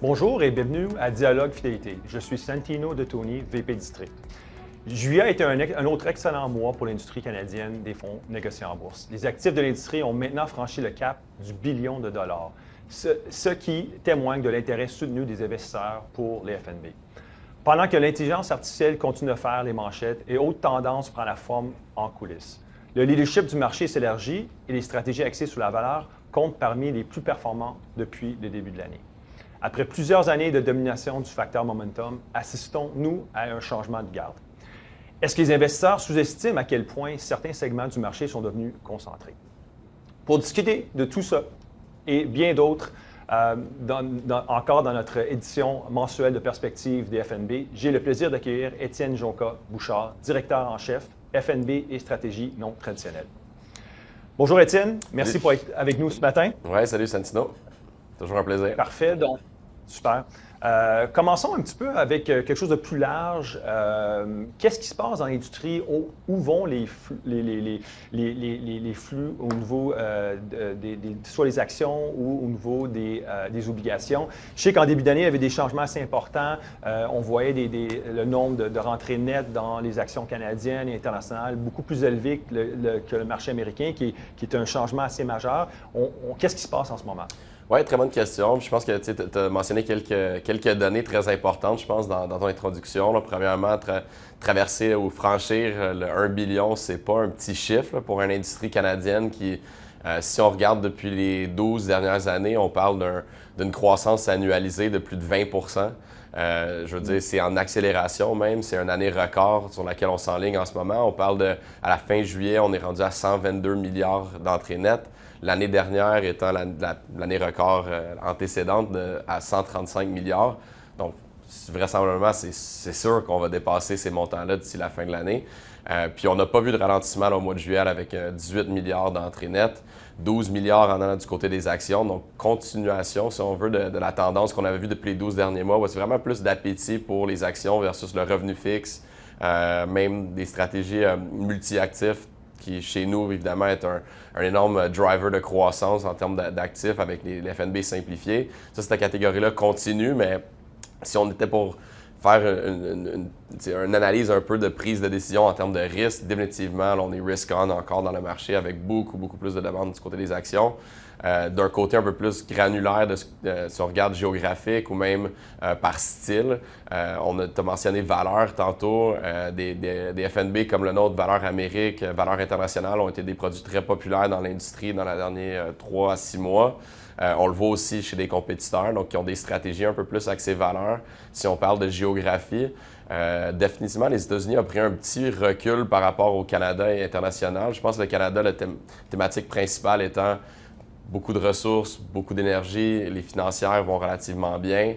Bonjour et bienvenue à Dialogue Fidélité. Je suis Santino De Toni, VP District. Juillet a été un autre excellent mois pour l'industrie canadienne des fonds négociés en bourse. Les actifs de l'industrie ont maintenant franchi le cap du billion de dollars, ce qui témoigne de l'intérêt soutenu des investisseurs pour les FNB. Pendant que l'intelligence artificielle continue de faire les manchettes et haute tendance prend la forme en coulisses. Le leadership du marché s'élargit et les stratégies axées sur la valeur comptent parmi les plus performants depuis le début de l'année. Après plusieurs années de domination du facteur momentum, assistons-nous à un changement de garde. Est-ce que les investisseurs sous-estiment à quel point certains segments du marché sont devenus concentrés? Pour discuter de tout ça et bien d'autres, encore dans notre édition mensuelle de perspective des FNB, j'ai le plaisir d'accueillir Étienne Jonca-Bouchard, directeur en chef FNB et stratégie non traditionnelle. Bonjour Étienne, merci pour être avec nous ce matin. Oui, salut Santino. Toujours un plaisir. Parfait, donc super. Commençons un petit peu avec quelque chose de plus large. Qu'est-ce qui se passe dans l'industrie? Où vont les flux au niveau soit les actions ou au niveau des obligations? Je sais qu'en début d'année, il y avait des changements assez importants. On voyait le nombre de rentrées nettes dans les actions canadiennes et internationales beaucoup plus élevé que le marché américain, qui est un changement assez majeur. Qu'est-ce qui se passe en ce moment? Oui, très bonne question. Je pense que tu as mentionné quelques données très importantes, je pense, dans ton introduction. Là. Premièrement, traverser ou franchir le 1 billion, c'est pas un petit chiffre là, pour une industrie canadienne qui, si on regarde depuis les 12 dernières années, on parle d'une croissance annualisée de plus de 20 je veux dire, c'est en accélération même. C'est une année record sur laquelle on s'enligne en ce moment. On parle à la fin juillet, on est rendu à 122 milliards d'entrées nettes. L'année dernière étant l'année record antécédente à 135 milliards. Donc, vraisemblablement, c'est sûr qu'on va dépasser ces montants-là d'ici la fin de l'année. Puis, on n'a pas vu de ralentissement là, au mois de juillet avec 18 milliards d'entrées nettes, 12 milliards en allant du côté des actions. Donc, continuation, si on veut, de la tendance qu'on avait vue depuis les 12 derniers mois. C'est vraiment plus d'appétit pour les actions versus le revenu fixe, même des stratégies multi-actifs qui, chez nous, évidemment, est un énorme driver de croissance en termes d'actifs avec les FNB simplifiés. Ça, cette catégorie-là continue, mais si on était pour faire une analyse un peu de prise de décision en termes de risque, définitivement, là, on est risk-on encore dans le marché avec beaucoup plus de demandes du côté des actions. D'un côté un peu plus granulaire, si on regarde géographique ou même par style. On a mentionné valeur tantôt. Des FNB comme le nôtre, Valeur Amérique, Valeur Internationale, ont été des produits très populaires dans l'industrie dans les derniers 3 à 6 mois. On le voit aussi chez des compétiteurs, donc qui ont des stratégies un peu plus axées valeur. Si on parle de géographie, définitivement, les États-Unis ont pris un petit recul par rapport au Canada et international. Je pense que le Canada, la thématique principale étant beaucoup de ressources, beaucoup d'énergie, les financières vont relativement bien.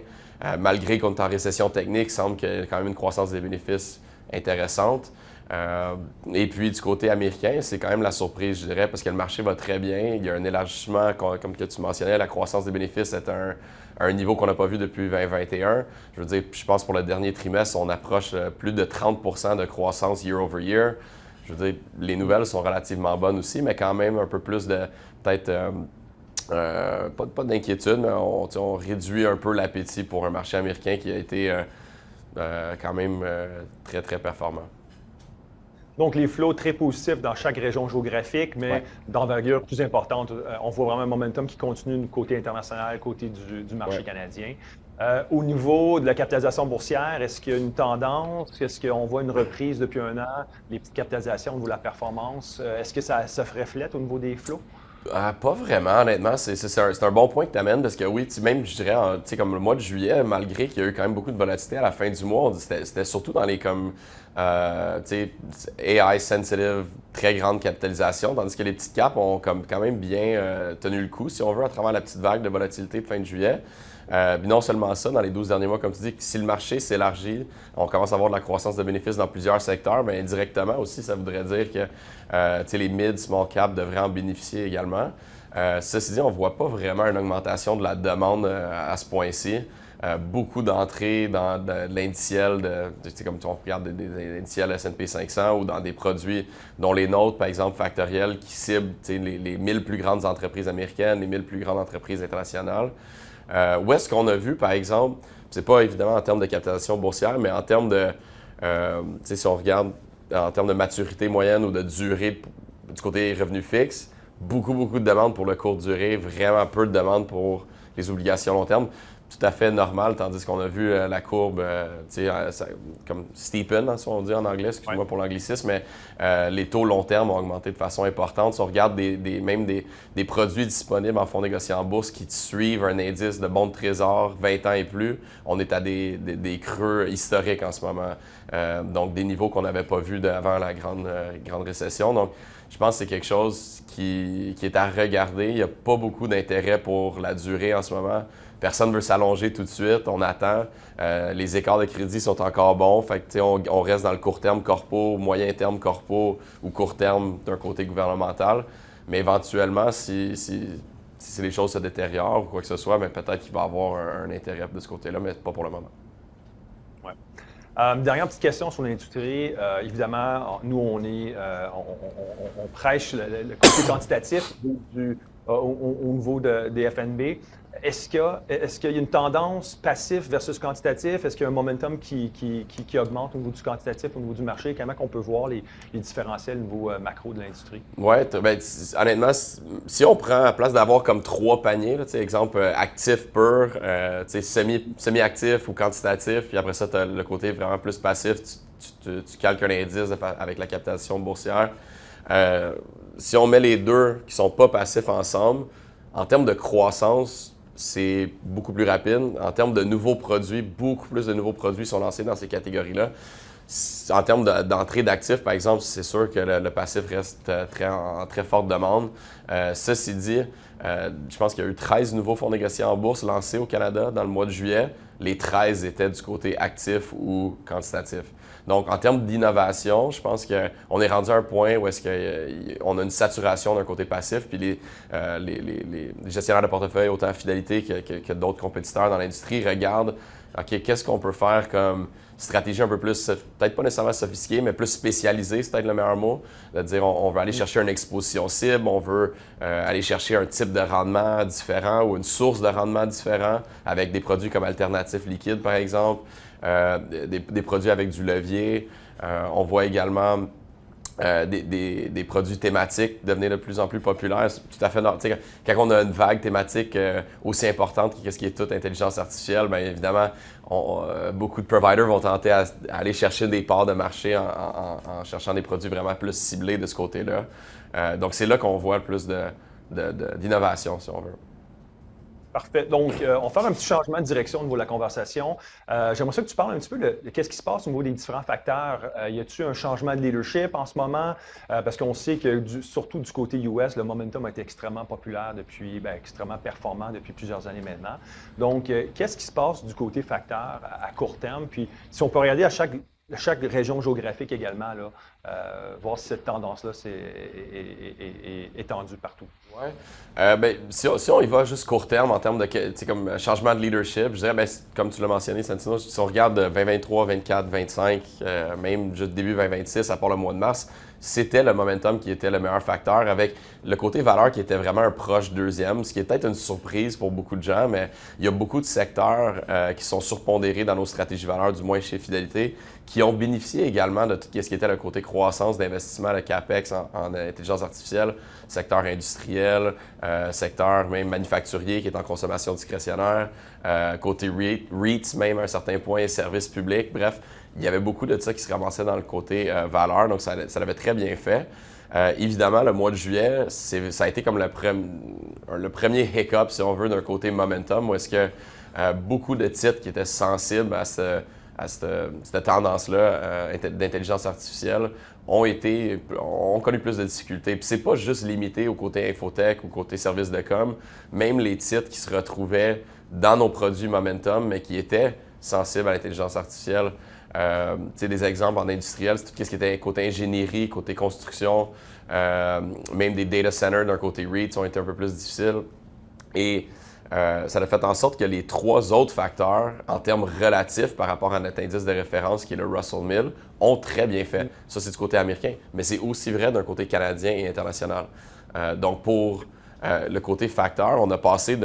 Malgré qu'on est en récession technique, il semble qu'il y a quand même une croissance des bénéfices intéressante. Et puis du côté américain, c'est quand même la surprise, je dirais, parce que le marché va très bien. Il y a un élargissement, comme que tu mentionnais, la croissance des bénéfices est à un niveau qu'on n'a pas vu depuis 2021. Je veux dire, je pense pour le dernier trimestre, on approche plus de 30 % de croissance year over year. Je veux dire, les nouvelles sont relativement bonnes aussi, mais quand même un peu plus de, peut-être, pas d'inquiétude, mais on réduit un peu l'appétit pour un marché américain qui a été quand même très performant. Donc, les flots très positifs dans chaque région géographique, mais d'envergure plus importante. On voit vraiment un momentum qui continue du côté international, côté du marché canadien. Au niveau de la capitalisation boursière, est-ce qu'il y a une tendance? Est-ce qu'on voit une reprise depuis un an? Les petites capitalisations au niveau de la performance, est-ce que ça se reflète au niveau des flots? Pas vraiment, honnêtement. C'est un bon point que tu amènes parce que oui, même je dirais, comme le mois de juillet, malgré qu'il y a eu quand même beaucoup de volatilité à la fin du mois, c'était surtout dans les AI sensitive, très grande capitalisation, tandis que les petites caps ont quand même bien tenu le coup, si on veut, à travers la petite vague de volatilité de fin de juillet. Puis non seulement ça, dans les 12 derniers mois, comme tu dis, si le marché s'élargit, on commence à avoir de la croissance de bénéfices dans plusieurs secteurs, mais indirectement aussi, ça voudrait dire que les mid, small cap devraient en bénéficier également. Ceci dit, on ne voit pas vraiment une augmentation de la demande à ce point-ci. Beaucoup d'entrées dans de l'indiciel, comme on regarde des indiciels S&P 500 ou dans des produits dont les nôtres, par exemple, factoriels, qui ciblent les 1000 plus grandes entreprises américaines, les 1000 plus grandes entreprises internationales. Où est-ce qu'on a vu, par exemple, c'est pas évidemment en termes de capitalisation boursière, mais en termes de, si on regarde en termes de maturité moyenne ou de durée du côté revenu fixe, beaucoup de demandes pour le court durée, vraiment peu de demandes pour les obligations long terme. Tout à fait normal, tandis qu'on a vu la courbe, comme steepen, hein, si on dit en anglais, excuse-moi pour l'anglicisme, mais les taux long terme ont augmenté de façon importante. Si on regarde même des produits disponibles en fonds négociés en bourse qui suivent un indice de bons de trésor 20 ans et plus, on est à des creux historiques en ce moment. Donc, des niveaux qu'on n'avait pas vus avant la grande récession. Donc, je pense que c'est quelque chose qui est à regarder. Il n'y a pas beaucoup d'intérêt pour la durée en ce moment. Personne ne veut s'allonger tout de suite, on attend. Les écarts de crédit sont encore bons. Fait que, on reste dans le court terme corpo, moyen terme corpo ou court terme d'un côté gouvernemental. Mais éventuellement, si les choses se détériorent ou quoi que ce soit, peut-être qu'il va y avoir un intérêt de ce côté-là, mais pas pour le moment. Ouais. Dernière petite question sur l'industrie. Évidemment, nous, on prêche le côté quantitatif au niveau des FNB. Est-ce qu'il y a une tendance passif versus quantitatif? Est-ce qu'il y a un momentum qui augmente au niveau du quantitatif, au niveau du marché? Comment on peut voir les différentiels au niveau macro de l'industrie? Oui, honnêtement, si on prend à place d'avoir comme 3 paniers, là, exemple actif pur, semi-actif ou quantitatif, puis après ça, tu as le côté vraiment plus passif, tu calques un indice avec la capitalisation boursière. Si on met les deux qui ne sont pas passifs ensemble, en termes de croissance, c'est beaucoup plus rapide. En termes de nouveaux produits, beaucoup plus de nouveaux produits sont lancés dans ces catégories-là. En termes d'entrée d'actifs, par exemple, c'est sûr que le passif reste en très forte demande. Ceci dit, je pense qu'il y a eu 13 nouveaux fonds négociés en bourse lancés au Canada dans le mois de juillet. Les 13 étaient du côté actif ou quantitatif. Donc, en termes d'innovation, je pense qu'on est rendu à un point où est-ce qu'on a une saturation d'un côté passif, puis les gestionnaires de portefeuille, autant à Fidélité que d'autres compétiteurs dans l'industrie, regardent, OK, qu'est-ce qu'on peut faire comme stratégie un peu plus, peut-être pas nécessairement sophistiquée, mais plus spécialisée, c'est peut-être le meilleur mot, de dire on veut aller chercher une exposition cible, on veut aller chercher un type de rendement différent ou une source de rendement différent avec des produits comme alternatifs liquides, par exemple. Des produits avec du levier. On voit également des produits thématiques devenir de plus en plus populaires. C'est tout à fait normal. Quand on a une vague thématique aussi importante que ce qui est toute intelligence artificielle, bien évidemment, beaucoup de providers vont tenter à aller chercher des parts de marché en cherchant des produits vraiment plus ciblés de ce côté-là. Donc, c'est là qu'on voit le plus d'innovation, si on veut. Parfait. Donc, on va faire un petit changement de direction au niveau de la conversation. J'aimerais ça que tu parles un petit peu de qu'est-ce qui se passe au niveau des différents facteurs. Y a-t-il un changement de leadership en ce moment? Parce qu'on sait que, surtout du côté US, le momentum a été extrêmement populaire depuis, extrêmement performant depuis plusieurs années maintenant. Donc, qu'est-ce qui se passe du côté facteur à court terme? Puis, si on peut regarder à chaque région géographique également, là, voir si cette tendance-là est étendue partout. Oui. Si on y va juste court terme en termes de comme changement de leadership, je dirais, comme tu l'as mentionné, Santino, si on regarde 2023, 2024, 2025, même juste début 2026, à part le mois de mars, c'était le momentum qui était le meilleur facteur, avec le côté valeur qui était vraiment un proche deuxième, ce qui est peut-être une surprise pour beaucoup de gens, mais il y a beaucoup de secteurs qui sont surpondérés dans nos stratégies valeurs, du moins chez Fidélité, qui ont bénéficié également de tout ce qui était le côté croissance d'investissement, le CAPEX en intelligence artificielle, secteur industriel, secteur même manufacturier qui est en consommation discrétionnaire, côté REITs même à un certain point, services publics, bref. Il y avait beaucoup de ça qui se ramassait dans le côté valeur, donc ça l'avait très bien fait. Évidemment, le mois de juillet, ça a été comme le premier hiccup, si on veut, d'un côté momentum, où est-ce que beaucoup de titres qui étaient sensibles à cette tendance-là d'intelligence artificielle ont connu plus de difficultés. Puis c'est pas juste limité au côté infotech ou côté service de com, même les titres qui se retrouvaient dans nos produits momentum, mais qui étaient sensibles à l'intelligence artificielle. Des exemples en industriel, c'est tout ce qui était côté ingénierie, côté construction, même des data centers d'un côté REIT ont été un peu plus difficiles. Et ça a fait en sorte que les 3 autres facteurs, en termes relatifs par rapport à notre indice de référence, qui est le Russell 1000, ont très bien fait. Ça, c'est du côté américain, mais c'est aussi vrai d'un côté canadien et international. Donc, pour le côté facteur, on a passé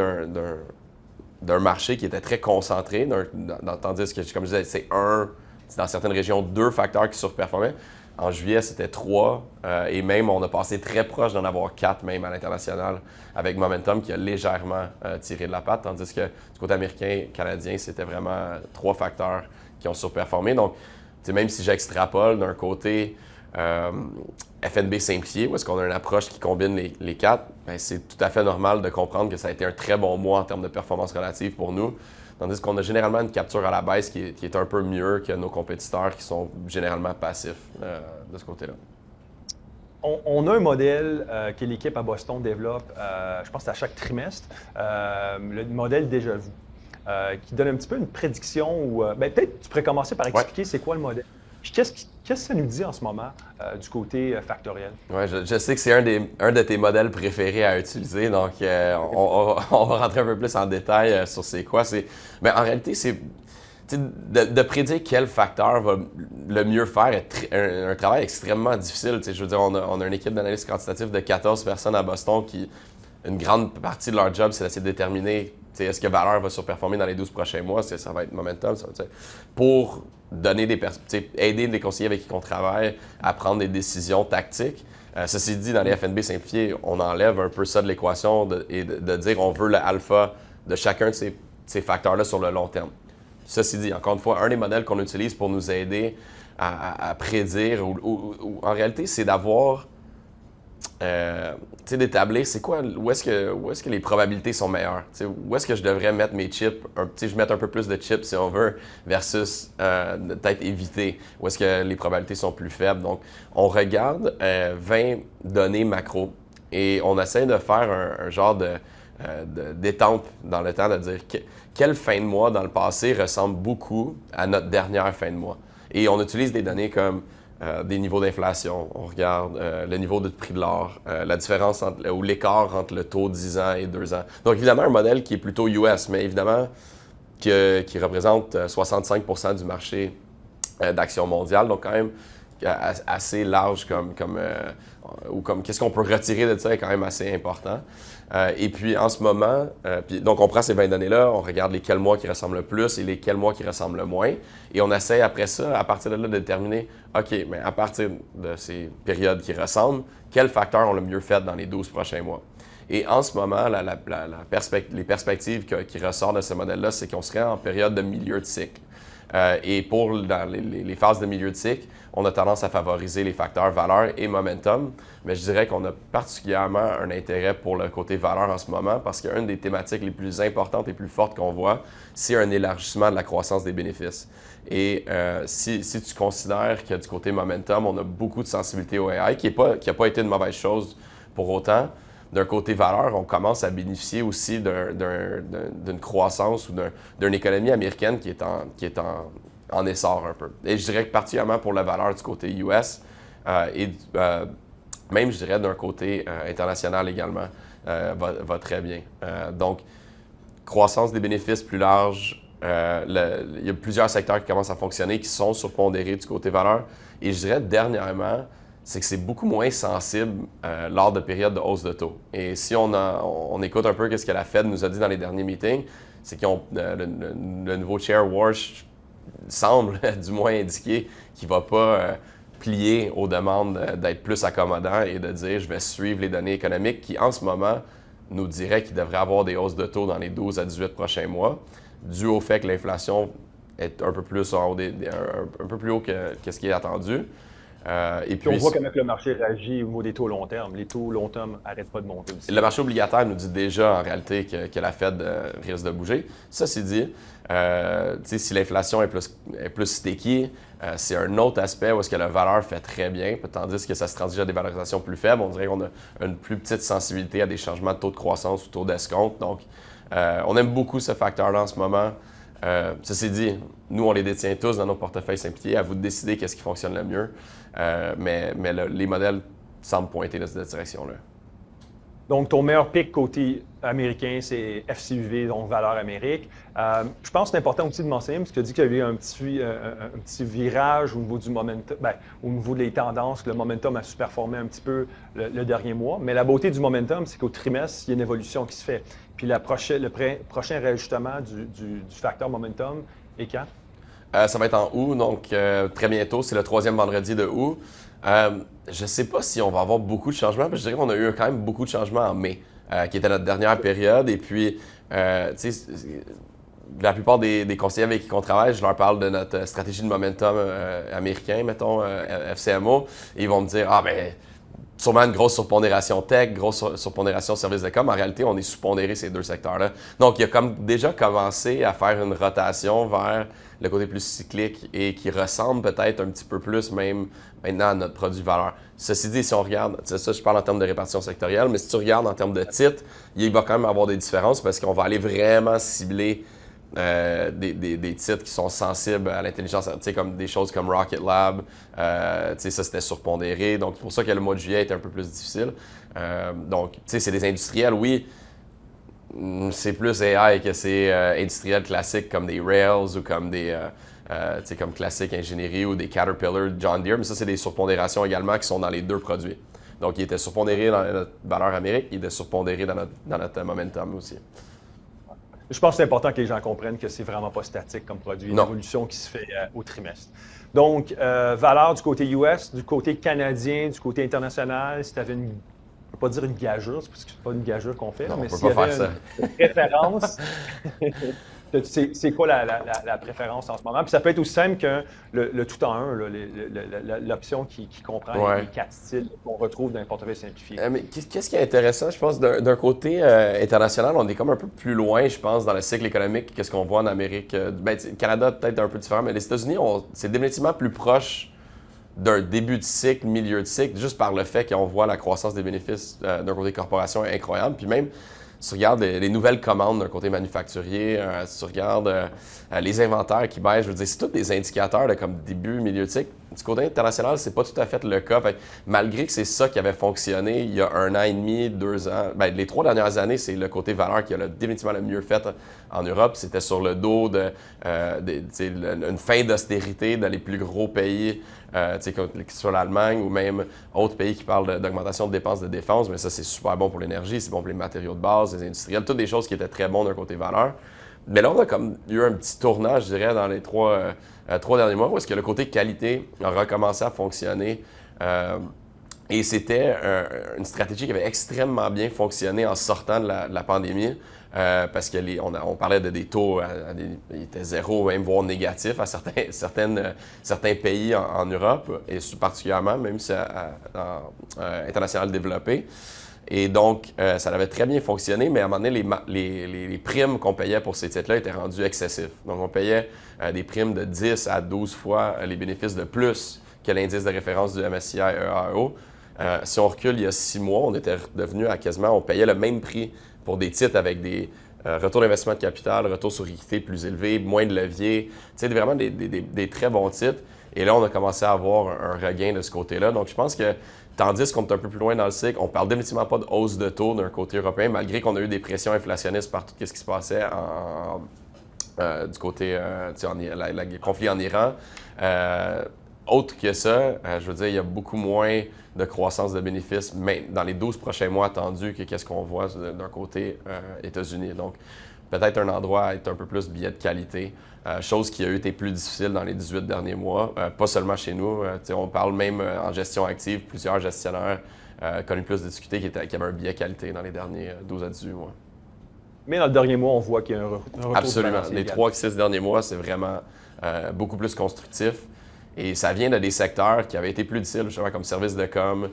d'un marché qui était très concentré, tandis que, comme je disais, c'est dans certaines régions, 2 facteurs qui surperformaient. En juillet, c'était 3, et même on a passé très proche d'en avoir 4 même à l'international, avec Momentum qui a légèrement tiré de la patte, tandis que du côté américain, canadien, c'était vraiment 3 facteurs qui ont surperformé. Donc, même si j'extrapole d'un côté FNB simplifié, où est-ce qu'on a une approche qui combine les 4, ben, c'est tout à fait normal de comprendre que ça a été un très bon mois en termes de performance relative pour nous. Tandis qu'on a généralement une capture à la baisse qui est un peu mieux que nos compétiteurs qui sont généralement passifs de ce côté-là. On a un modèle que l'équipe à Boston développe, je pense que c'est à chaque trimestre, le modèle Déjà Vu, qui donne un petit peu une prédiction ou peut-être tu pourrais commencer par expliquer c'est quoi le modèle. Puis qu'est-ce que ça nous dit en ce moment du côté factoriel? Oui, je sais que c'est un de tes modèles préférés à utiliser, donc on va rentrer un peu plus en détail sur c'est quoi. Mais en réalité, c'est de prédire quel facteur va le mieux faire est un travail extrêmement difficile. Je veux dire, on a une équipe d'analyse quantitative de 14 personnes à Boston qui, une grande partie de leur job, c'est d'essayer de déterminer est-ce que Valeur va surperformer dans les 12 prochains mois, est-ce que ça va être Momentum, pour donner aider les conseillers avec qui on travaille à prendre des décisions tactiques. Ceci dit, dans les FNB simplifiés, on enlève un peu ça de l'équation et de dire on veut le alpha de chacun de ces facteurs-là sur le long terme. Ceci dit, encore une fois, un des modèles qu'on utilise pour nous aider à prédire, ou en réalité, c'est d'avoir, d'établir c'est quoi, où est-ce que les probabilités sont meilleures. Où est-ce que je devrais mettre mes chips, je mets un peu plus de chips si on veut, versus peut-être éviter, où est-ce que les probabilités sont plus faibles. Donc, on regarde 20 données macro et on essaie de faire un genre d'étampe dans le temps, de dire quelle fin de mois dans le passé ressemble beaucoup à notre dernière fin de mois. Et on utilise des données comme des niveaux d'inflation, on regarde le niveau de prix de l'or, la différence ou l'écart entre le taux 10 ans et 2 ans. Donc évidemment, un modèle qui est plutôt US, mais évidemment qui représente 65% du marché d'actions mondiales, donc quand même assez large comme qu'est-ce qu'on peut retirer de ça est quand même assez important. Et puis en ce moment, donc on prend ces 20 données-là, on regarde lesquels mois qui ressemblent le plus et lesquels mois qui ressemblent le moins. Et on essaie après ça, à partir de là, de déterminer, OK, mais à partir de ces périodes qui ressemblent, quels facteurs ont le mieux fait dans les 12 prochains mois. Et en ce moment, les perspectives qui ressortent de ce modèle-là, c'est qu'on serait en période de milieu de cycle. Et dans les phases de milieu de cycle, on a tendance à favoriser les facteurs valeur et momentum, mais je dirais qu'on a particulièrement un intérêt pour le côté valeur en ce moment parce qu'une des thématiques les plus importantes et plus fortes qu'on voit, c'est un élargissement de la croissance des bénéfices. Et si tu considères que du côté momentum, on a beaucoup de sensibilité au AI, qui n'a pas été une mauvaise chose pour autant, d'un côté valeur, on commence à bénéficier aussi d'une croissance ou d'une économie américaine qui est en essor un peu. Et je dirais que particulièrement pour la valeur du côté US et même, je dirais, d'un côté international également, va très bien. Donc, croissance des bénéfices plus large, il y a plusieurs secteurs qui commencent à fonctionner, qui sont surpondérés du côté valeur. Et je dirais, dernièrement, c'est que c'est beaucoup moins sensible lors de périodes de hausse de taux. Et si on écoute un peu ce que la Fed nous a dit dans les derniers meetings, c'est que le nouveau chair Warsh semble du moins indiquer qu'il ne va pas plier aux demandes d'être plus accommodant et de dire je vais suivre les données économiques qui, en ce moment, nous diraient qu'il devrait avoir des hausses de taux dans les 12 à 18 prochains mois, dû au fait que l'inflation est un peu plus un peu plus haut que ce qui est attendu. Et puis on voit comment le marché réagit au niveau des taux long terme. Les taux long terme n'arrêtent pas de monter aussi. Le marché obligataire nous dit déjà en réalité que la Fed risque de bouger. Ceci dit, si l'inflation est plus sticky, c'est un autre aspect où est-ce que la valeur fait très bien, tandis que ça se transige à des valorisations plus faibles. On dirait qu'on a une plus petite sensibilité à des changements de taux de croissance ou taux d'escompte. Donc, on aime beaucoup ce facteur-là en ce moment. Ceci dit, nous, on les détient tous dans nos portefeuilles simplifiés. À vous de décider qu'est-ce qui fonctionne le mieux. Mais les modèles semblent pointer dans cette direction-là. Donc, ton meilleur pic côté américain, c'est FCUV, donc valeur Amérique. Je pense que c'est important aussi de mentionner, parce que tu as dit qu'il y a eu un petit virage au niveau du momentum, au niveau des tendances, que le momentum a superformé un petit peu le dernier mois. Mais la beauté du momentum, c'est qu'au trimestre, il y a une évolution qui se fait. Puis le prochain réajustement du facteur momentum est quand? Ça va être en août, donc très bientôt. C'est le 3e vendredi de août. Je ne sais pas si on va avoir beaucoup de changements, parce que je dirais qu'on a eu quand même beaucoup de changements en mai, qui était notre dernière période. Et puis, tu sais, la plupart des conseillers avec qui on travaille, je leur parle de notre stratégie de momentum américain, mettons, FCMO, et ils vont me dire, ah ben, sûrement une grosse surpondération tech, grosse surpondération service de com. En réalité, on est sous-pondéré ces deux secteurs-là. Donc, il a comme déjà commencé à faire une rotation vers le côté plus cyclique et qui ressemble peut-être un petit peu plus même maintenant à notre produit valeur. Ceci dit, si on regarde, ça je parle en termes de répartition sectorielle, mais si tu regardes en termes de titres, il va quand même avoir des différences parce qu'on va aller vraiment cibler des titres qui sont sensibles à l'intelligence, comme des choses comme Rocket Lab, ça c'était surpondéré, donc c'est pour ça que le mois de juillet était un peu plus difficile. Donc, c'est des industriels, oui, c'est plus AI que c'est industriels classiques comme des Rails ou comme des comme classique ingénierie ou des Caterpillar, John Deere, mais ça c'est des surpondérations également qui sont dans les deux produits. Donc, il était surpondéré dans notre valeur Amérique, il était surpondéré dans notre momentum aussi. Je pense que c'est important que les gens comprennent que c'est vraiment pas statique comme produit, une évolution qui se fait au trimestre. Donc, valeur du côté US, du côté canadien, du côté international, si tu avais une, je ne peux pas dire une gageure, parce que c'est pas une gageure qu'on fait, non, mais s'il y avait une préférence, c'est quoi la préférence en ce moment? Puis ça peut être aussi simple que le tout en un, l'option qui comprend les 4 styles qu'on retrouve dans les portefeuilles simplifiés. Mais qu'est-ce qui est intéressant, je pense, d'un côté international, on est comme un peu plus loin, je pense, dans le cycle économique que ce qu'on voit en Amérique. Le Canada, peut-être un peu différent, mais les États-Unis, c'est définitivement plus proche d'un début de cycle, milieu de cycle, juste par le fait qu'on voit la croissance des bénéfices d'un côté corporation incroyable. Puis même, si tu regardes les nouvelles commandes d'un côté manufacturier, si tu regardes les inventaires qui baissent, je veux dire, c'est tous des indicateurs de comme début, milieu de cycle. Du côté international, c'est pas tout à fait le cas. Fait, malgré que c'est ça qui avait fonctionné il y a 1 an et demi, 2 ans, les 3 dernières années, c'est le côté valeur qui a définitivement le mieux fait en Europe. C'était sur le dos une fin d'austérité dans les plus gros pays, comme sur l'Allemagne ou même autres pays qui parlent d'augmentation de dépenses de défense. Mais ça, c'est super bon pour l'énergie, c'est bon pour les matériaux de base, les industriels, toutes des choses qui étaient très bonnes d'un côté valeur. Mais là, on a comme eu un petit tournage, je dirais, dans les 3 derniers mois, où est-ce que le côté qualité a recommencé à fonctionner. Et c'était une stratégie qui avait extrêmement bien fonctionné en sortant de la pandémie, parce qu'on parlait de des taux, ils étaient zéro, même voire négatifs à certains pays en Europe, et particulièrement, même si international développé. Et donc, ça avait très bien fonctionné, mais à un moment donné, les primes qu'on payait pour ces titres-là étaient rendues excessives. Donc, on payait des primes de 10 à 12 fois les bénéfices de plus que l'indice de référence du MSCI EAO. Si on recule il y a 6 mois, on était devenu à quasiment, on payait le même prix pour des titres avec des retours d'investissement de capital, retours sur équité plus élevés, moins de levier, vraiment des très bons titres. Et là, on a commencé à avoir un regain de ce côté-là. Donc, je pense que tandis qu'on est un peu plus loin dans le cycle, on parle définitivement pas de hausse de taux d'un côté européen, malgré qu'on a eu des pressions inflationnistes par tout ce qui se passait du côté le conflit en Iran. Autre que ça, je veux dire, il y a beaucoup moins de croissance de bénéfices dans les 12 prochains mois attendus que qu'est-ce qu'on voit d'un côté États-Unis. Donc, peut-être un endroit à être un peu plus billet de qualité, chose qui a été plus difficile dans les 18 derniers mois, pas seulement chez nous. On parle même en gestion active, plusieurs gestionnaires connus plus de difficultés qui avaient un billet qualité dans les derniers 12 à 18 mois. Mais dans le dernier mois, on voit qu'il y a un retour. Absolument. Les 3-6 derniers mois, c'est vraiment beaucoup plus constructif. Et ça vient de des secteurs qui avaient été plus difficiles, justement, comme service de com.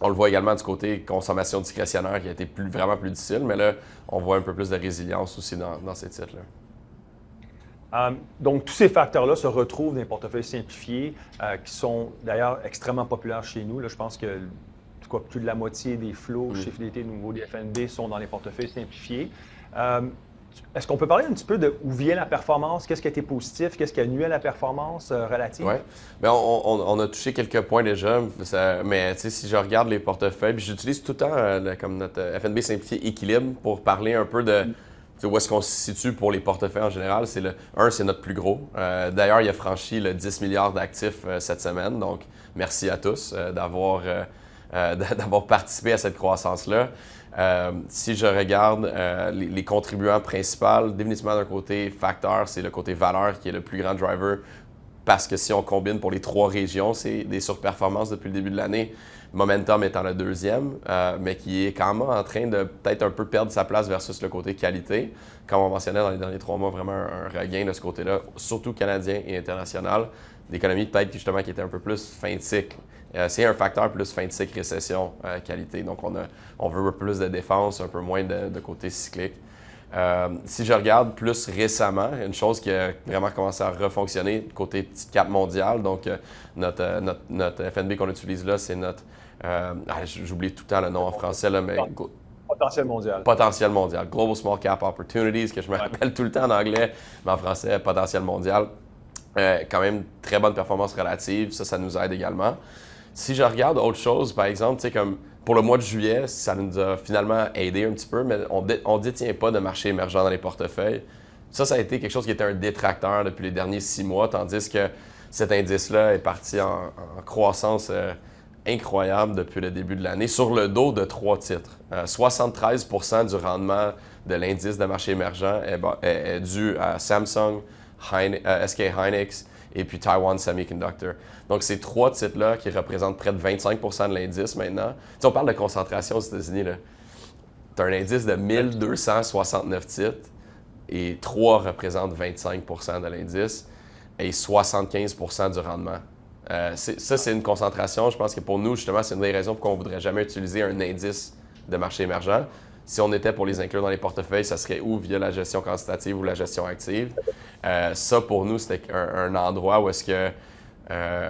On le voit également du côté consommation discrétionnaire qui a été vraiment plus difficile, mais là, on voit un peu plus de résilience aussi dans ces titres-là. Donc, tous ces facteurs-là se retrouvent dans les portefeuilles simplifiés, qui sont d'ailleurs extrêmement populaires chez nous. Là, je pense que plus de la moitié des flots chez Fidelité au niveau des FNB sont dans les portefeuilles simplifiés. est-ce qu'on peut parler un petit peu de où vient la performance? Qu'est-ce qui a été positif? Qu'est-ce qui a nuit à la performance relative? Oui. Bien, on a touché quelques points déjà, mais si je regarde les portefeuilles, puis j'utilise tout le temps comme notre FNB simplifié équilibre pour parler un peu de où est-ce qu'on se situe pour les portefeuilles en général. C'est notre plus gros. D'ailleurs, il a franchi le 10 milliards d'actifs cette semaine, donc merci à tous d'avoir participé à cette croissance-là. Si je regarde les contribuants principaux, définitivement d'un côté facteur, c'est le côté valeur qui est le plus grand driver parce que si on combine pour les 3 régions, c'est des surperformances depuis le début de l'année. Momentum étant le deuxième, mais qui est quand même en train de peut-être un peu perdre sa place versus le côté qualité. Comme on mentionnait dans les derniers 3 mois, vraiment un regain de ce côté-là, surtout canadien et international. L'économie peut-être justement qui était un peu plus fin de cycle. C'est un facteur plus fin de cycle, récession, qualité. Donc on veut plus de défense, un peu moins de côté cyclique. Si je regarde plus récemment, une chose qui a vraiment commencé à refonctionner côté petit cap mondial, donc notre FNB qu'on utilise là, c'est notre, j'oublie tout le temps le nom en français, là, mais Potentiel mondial. Potentiel mondial. Global Small Cap Opportunities, que je me rappelle tout le temps en anglais, mais en français, potentiel mondial. Quand même, très bonne performance relative, ça nous aide également. Si je regarde autre chose, par exemple, tu sais, comme pour le mois de juillet, ça nous a finalement aidé un petit peu, mais on ne détient pas de marché émergent dans les portefeuilles. Ça a été quelque chose qui était un détracteur depuis les derniers 6 mois, tandis que cet indice-là est parti en croissance incroyable depuis le début de l'année, sur le dos de 3 titres. 73% du rendement de l'indice de marché émergent est dû à Samsung, SK Hynix et puis Taiwan Semiconductor. Donc, ces 3 titres-là qui représentent près de 25% de l'indice maintenant. Tu sais, on parle de concentration aux États-Unis. Tu as un indice de 1269 titres et 3 représentent 25% de l'indice et 75% du rendement. C'est une concentration. Je pense que pour nous, justement, c'est une des raisons pour qu'on ne voudrait jamais utiliser un indice de marché émergent. Si on était pour les inclure dans les portefeuilles, ça serait ou via la gestion quantitative ou la gestion active. Ça, pour nous, c'était un endroit où est-ce que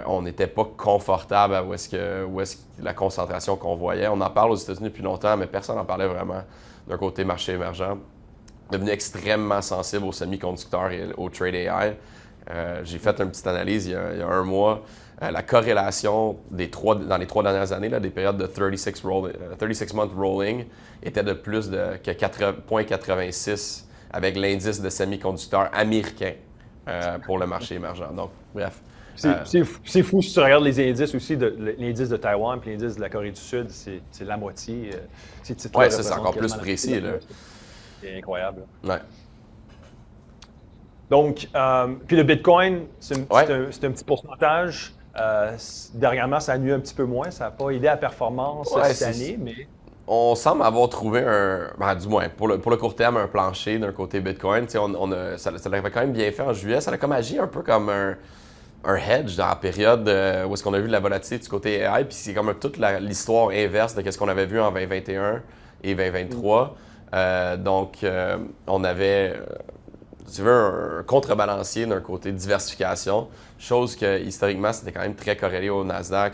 on n'était pas confortable à où est-ce que la concentration qu'on voyait. On en parle aux États-Unis depuis longtemps, mais personne n'en parlait vraiment d'un côté marché émergent. Devenu extrêmement sensible aux semi-conducteurs et au trade AI. J'ai fait une petite analyse il y a un mois. La corrélation dans les 3 dernières années, là, des périodes de 36-month rolling, était de plus que 0,86 avec l'indice de semi-conducteurs américain pour le marché émergent. Donc, bref. C'est fou si tu regardes les indices aussi, l'indice de Taïwan et l'indice de la Corée du Sud, c'est la moitié. Oui, c'est encore plus précis. C'est incroyable. Ouais. Donc, puis le Bitcoin, c'est un petit pourcentage. Dernièrement, ça a nuit un petit peu moins. Ça n'a pas aidé à la performance cette année, mais... On semble avoir trouvé du moins, pour le court terme, un plancher d'un côté Bitcoin. Ça l'avait quand même bien fait en juillet. Ça a comme agi un peu comme un hedge dans la période où est-ce qu'on a vu de la volatilité du côté AI. Puis c'est comme toute l'histoire inverse de ce qu'on avait vu en 2021 et 2023. On avait... si tu veux, un contrebalancier d'un côté diversification, chose que historiquement, c'était quand même très corrélé au Nasdaq.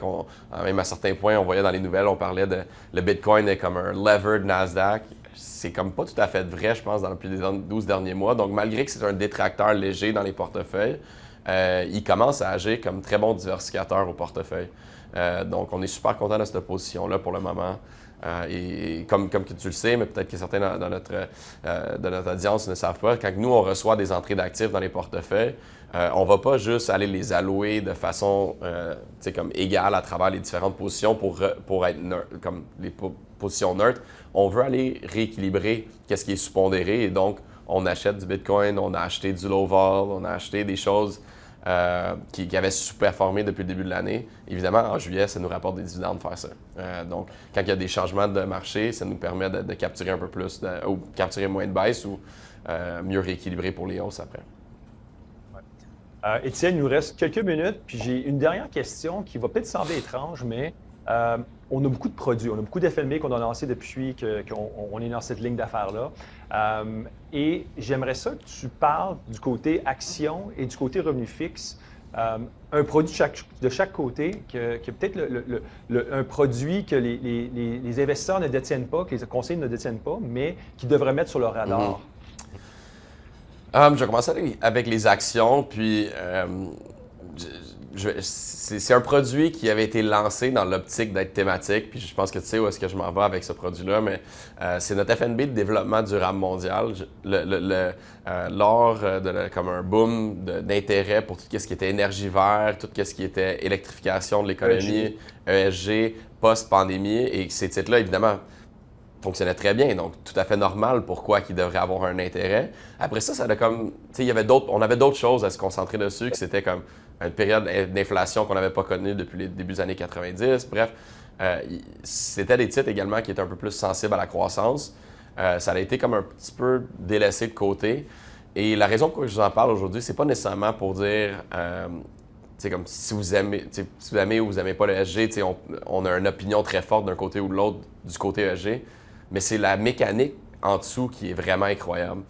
Même à certains points, on voyait dans les nouvelles, on parlait de le Bitcoin est comme un levered Nasdaq. C'est comme pas tout à fait vrai, je pense, depuis les 12 derniers mois. Donc, malgré que c'est un détracteur léger dans les portefeuilles, il commence à agir comme très bon diversificateur au portefeuille. Donc, on est super content de cette position-là pour le moment. Et comme que tu le sais, mais peut-être que certains de notre audience ne savent pas, quand nous, on reçoit des entrées d'actifs dans les portefeuilles, on ne va pas juste aller les allouer de façon comme égale à travers les différentes positions pour être comme les positions neutres. On veut aller rééquilibrer qu'est-ce qui est sous-pondéré et donc on achète du Bitcoin, on a acheté du low vol, on a acheté des choses qui avaient sous-performé depuis le début de l'année. Évidemment, en juillet, ça nous rapporte des dividendes de faire ça. Donc, quand il y a des changements de marché, ça nous permet de capturer un peu plus, ou capturer moins de baisse ou mieux rééquilibrer pour les hausses après. Étienne, il nous reste quelques minutes, puis j'ai une dernière question qui va peut-être sembler étrange, mais on a beaucoup de produits, on a beaucoup d'FNB qu'on a lancé depuis qu'on est dans cette ligne d'affaires-là. Et j'aimerais ça que tu parles du côté action et du côté revenu fixe. Un produit de chaque côté, que peut-être un produit que les investisseurs ne détiennent pas, que les conseillers ne détiennent pas, mais qui devraient mettre sur leur radar. Je vais commencer avec les actions, puis c'est un produit qui avait été lancé dans l'optique d'être thématique, puis je pense que tu sais où est-ce que je m'en vais avec ce produit-là, mais c'est notre FNB de développement durable mondial. Lors de comme un boom d'intérêt pour tout ce qui était énergie verte, tout ce qui était électrification de l'économie, ESG, post-pandémie, et ces titres-là, évidemment, fonctionnait très bien, donc tout à fait normal pourquoi qu'il devrait avoir un intérêt. Après ça, ça a comme, tu sais, on avait d'autres choses à se concentrer dessus, que c'était comme une période d'inflation qu'on n'avait pas connue depuis les débuts des années 90. Bref, c'était des titres également qui étaient un peu plus sensibles à la croissance. Ça a été comme un petit peu délaissé de côté. Et la raison pour laquelle je vous en parle aujourd'hui, c'est pas nécessairement pour dire comme si vous aimez ou vous n'aimez pas le ESG, on a une opinion très forte d'un côté ou de l'autre du côté ESG, mais c'est la mécanique en dessous qui est vraiment incroyable.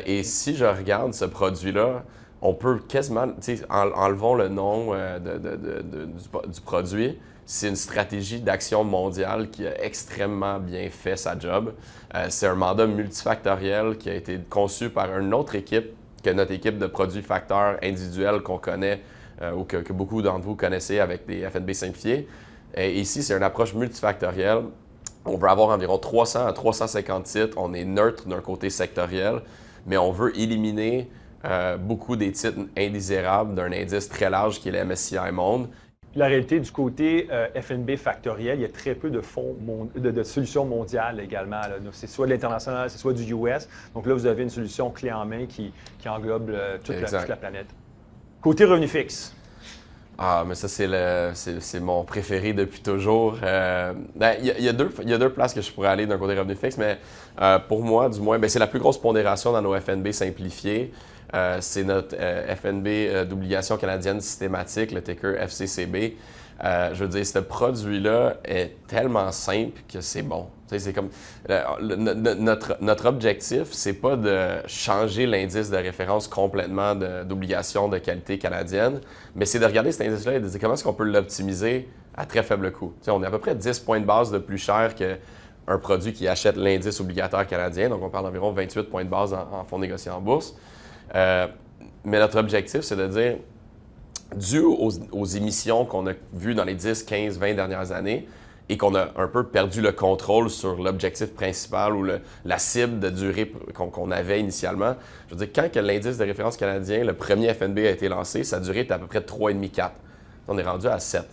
Et si je regarde ce produit-là, on peut quasiment, enlevons le nom du produit, c'est une stratégie d'action mondiale qui a extrêmement bien fait sa job. C'est un mandat multifactoriel qui a été conçu par une autre équipe que notre équipe de produits facteurs individuels qu'on connaît ou que beaucoup d'entre vous connaissez avec des FNB simplifiés. Et ici, c'est une approche multifactorielle. On veut avoir environ 300 à 350 titres. On est neutre d'un côté sectoriel, mais on veut éliminer beaucoup des titres indésirables d'un indice très large qui est le MSCI Monde. La réalité du côté FNB factoriel, il y a très peu de fonds de solutions mondiales également. C'est soit de l'international, c'est soit du US. Donc là, vous avez une solution clé en main qui englobe toute la planète. Côté revenu fixe. Ah, mais ça, c'est mon préféré depuis toujours. Il y a deux places que je pourrais aller d'un côté revenu fixe, mais pour moi, du moins, c'est la plus grosse pondération dans nos FNB simplifiés. C'est notre FNB d'obligation canadienne systématique, le ticker FCCB. Je veux dire, ce produit-là est tellement simple que c'est bon. C'est comme notre objectif, c'est pas de changer l'indice de référence complètement d'obligation de qualité canadienne, mais c'est de regarder cet indice-là et de dire comment est-ce qu'on peut l'optimiser à très faible coût. On est à peu près 10 points de base de plus cher qu'un produit qui achète l'indice obligataire canadien. Donc, on parle d'environ 28 points de base en fonds négociés en bourse. Mais notre objectif, c'est de dire, dû aux émissions qu'on a vues dans les 10, 15, 20 dernières années et qu'on a un peu perdu le contrôle sur l'objectif principal ou la cible de durée qu'on avait initialement, je veux dire, quand l'indice de référence canadien, le premier FNB a été lancé, sa durée était à peu près 3,5-4. On est rendu à 7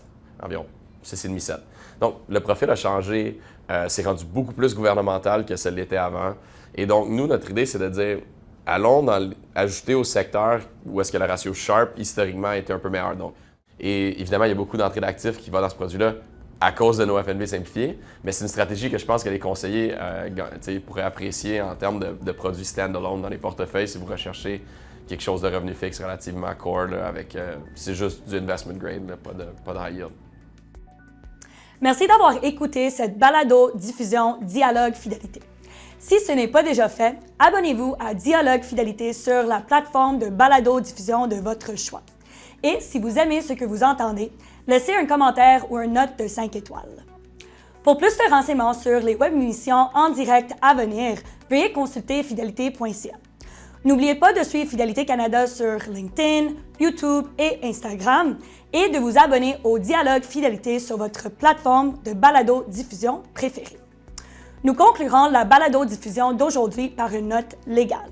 environ, 6,5-7. Donc, le profil a changé, c'est rendu beaucoup plus gouvernemental que ce l'était avant. Et donc, nous, notre idée, c'est de dire, allons ajouter au secteur où est-ce que le ratio Sharpe, historiquement, était un peu meilleur. Donc, et évidemment, il y a beaucoup d'entrées d'actifs qui vont dans ce produit-là à cause de nos FNB simplifiés, mais c'est une stratégie que je pense que les conseillers pourraient apprécier en termes de produits stand-alone dans les portefeuilles si vous recherchez quelque chose de revenu fixe relativement core, là, c'est juste du investment grade, là, pas de high yield. Merci d'avoir écouté cette balado-diffusion Dialogue Fidélité. Si ce n'est pas déjà fait, abonnez-vous à Dialogue Fidélité sur la plateforme de balado-diffusion de votre choix. Et si vous aimez ce que vous entendez, laissez un commentaire ou une note de 5 étoiles. Pour plus de renseignements sur les web-émissions en direct à venir, veuillez consulter fidélité.ca. N'oubliez pas de suivre Fidélité Canada sur LinkedIn, YouTube et Instagram et de vous abonner au Dialogue Fidélité sur votre plateforme de balado-diffusion préférée. Nous conclurons la balado-diffusion d'aujourd'hui par une note légale.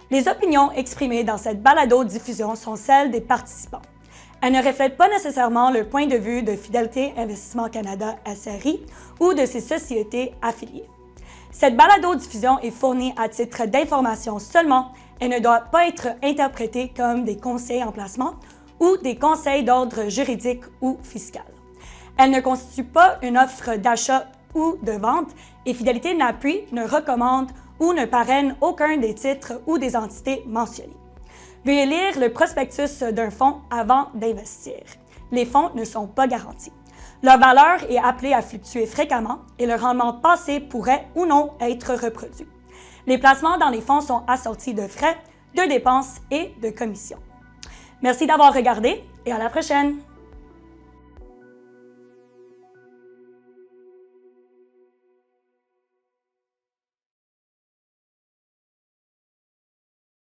Les opinions exprimées dans cette balado-diffusion sont celles des participants. Elles ne reflètent pas nécessairement le point de vue de Fidélité Investissement Canada SRI ou de ses sociétés affiliées. Cette balado-diffusion est fournie à titre d'information seulement et ne doit pas être interprétée comme des conseils en placement ou des conseils d'ordre juridique ou fiscal. Elle ne constitue pas une offre d'achat ou de vente et Fidélité n'appuie, ne recommande ou ne parraine aucun des titres ou des entités mentionnés. Veuillez lire le prospectus d'un fonds avant d'investir. Les fonds ne sont pas garantis. Leur valeur est appelée à fluctuer fréquemment et le rendement passé pourrait ou non être reproduit. Les placements dans les fonds sont assortis de frais, de dépenses et de commissions. Merci d'avoir regardé et à la prochaine!